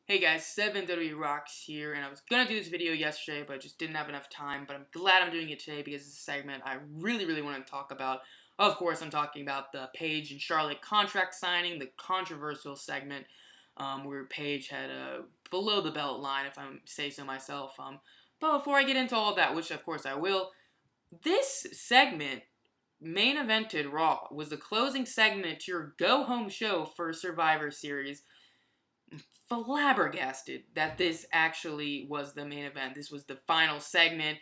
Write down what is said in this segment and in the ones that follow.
Hey guys, 7W Rocks here, and I was gonna do this video yesterday, but I just didn't have enough time, but I'm glad I'm doing it today because it's a segment I really want to talk about. Of course, I'm talking about the Paige and Charlotte contract signing, the controversial segment, where Paige had a below the belt line, if I say so myself. But before I get into all of that, which of course I will, this segment main evented Raw was the closing segment to your go-home show for Survivor Series. Flabbergasted that this actually was the main event. This was the final segment.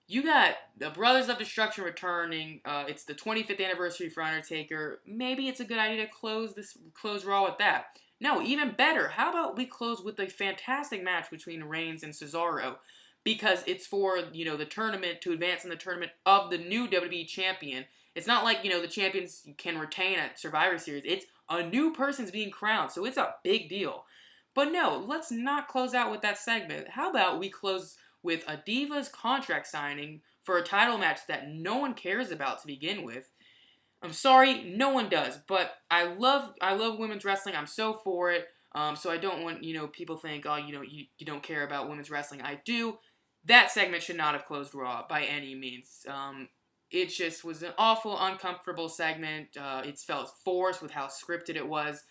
You got the Brothers of Destruction returning. It's the 25th anniversary for Undertaker. Maybe it's a good idea to close Raw with that. No, even better. How about we close with a fantastic match between Reigns and Cesaro? Because it's for, the tournament, to advance in the tournament of the new WWE champion. It's not like, the champions can retain at Survivor Series. It's a new person's being crowned, so it's a big deal. But no, let's not close out with that segment. How about we close with a Divas contract signing for a title match that no one cares about to begin with? I'm sorry, no one does, but I love women's wrestling. I'm so for it. So I don't want, people think, oh, you don't care about women's wrestling. I do. That segment should not have closed Raw by any means. It just was an awful, uncomfortable segment. It felt forced with how scripted it was.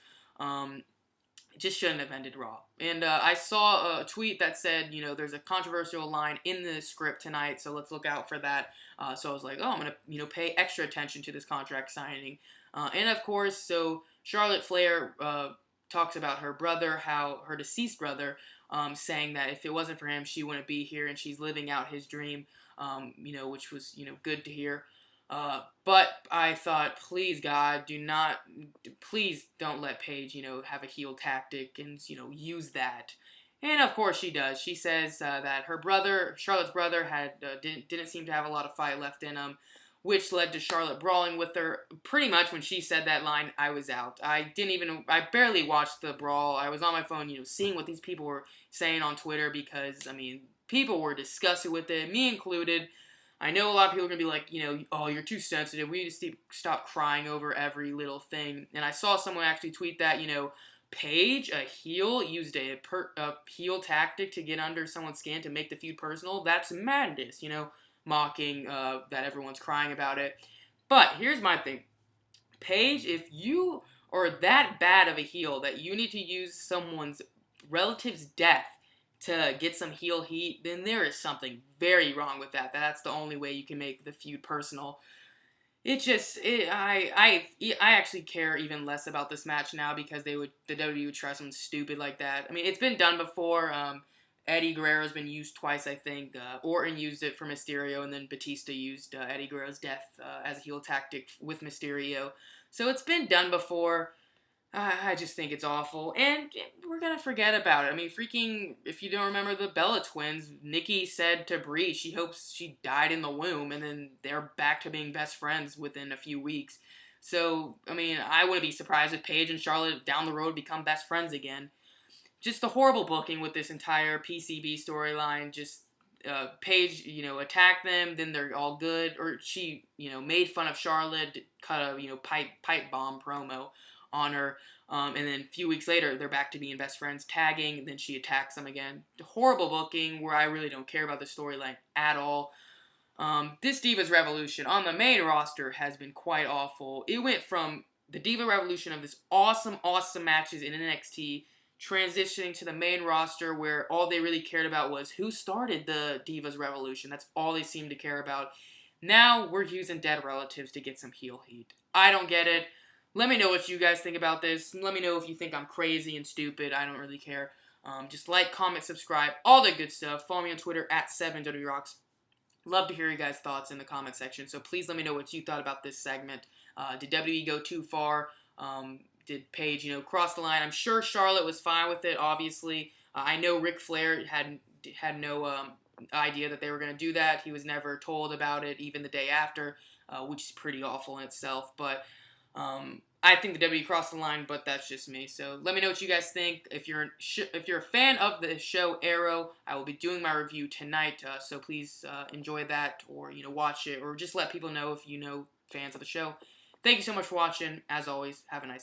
It just shouldn't have ended Raw. And I saw a tweet that said, there's a controversial line in the script tonight, so let's look out for that. So I was like, oh, I'm going to, pay extra attention to this contract signing. And of course, so Charlotte Flair talks about her brother, how her deceased brother, saying that if it wasn't for him, she wouldn't be here, and she's living out his dream, which was, good to hear. But I thought, please God, please don't let Paige, have a heel tactic and, use that. And of course she does. She says that her brother, Charlotte's brother, didn't seem to have a lot of fight left in him, which led to Charlotte brawling with her. Pretty much when she said that line, I was out. I barely watched the brawl. I was on my phone, seeing what these people were saying on Twitter because, people were disgusted with it, me included. I know a lot of people are going to be like, oh, you're too sensitive. We need to stop crying over every little thing. And I saw someone actually tweet that, Paige, a heel, used a heel tactic to get under someone's skin to make the feud personal. That's madness, mocking that everyone's crying about it. But here's my thing. Paige, if you are that bad of a heel that you need to use someone's relative's death to get some heel heat, then there is something very wrong with that. That's the only way you can make the feud personal. I actually care even less about this match now because the WWE would try something stupid like that. I mean, it's been done before. Eddie Guerrero's been used twice, I think. Orton used it for Mysterio, and then Batista used Eddie Guerrero's death as a heel tactic with Mysterio. So it's been done before. I just think it's awful, and we're gonna forget about it. I mean, freaking, if you don't remember the Bella twins, Nikki said to Brie she hopes she died in the womb, and then they're back to being best friends within a few weeks. So, I mean, I wouldn't be surprised if Paige and Charlotte down the road become best friends again. Just the horrible booking with this entire PCB storyline. Just Paige, attacked them, then they're all good, or she, made fun of Charlotte, cut a, pipe bomb promo on her, and then a few weeks later, they're back to being best friends, tagging, and then she attacks them again. Horrible booking, where I really don't care about the storyline at all. This Divas Revolution on the main roster has been quite awful. It went from the Diva Revolution of this awesome matches in NXT, transitioning to the main roster where all they really cared about was who started the Divas Revolution. That's all they seemed to care about. Now we're using dead relatives to get some heel heat. I don't get it. Let me know what you guys think about this. Let me know if you think I'm crazy and stupid. I don't really care. Just like, comment, subscribe, all the good stuff. Follow me on Twitter at 7WRocks. Love to hear you guys' thoughts in the comment section. So please let me know what you thought about this segment. Did WWE go too far? Did Paige, cross the line? I'm sure Charlotte was fine with it, obviously. I know Ric Flair had no idea that they were going to do that. He was never told about it, even the day after, which is pretty awful in itself. But I think the W crossed the line, but that's just me. So let me know what you guys think. If you're a fan of the show Arrow, I will be doing my review tonight. So please enjoy that, or watch it, or just let people know if fans of the show. Thank you so much for watching. As always, have a nice day.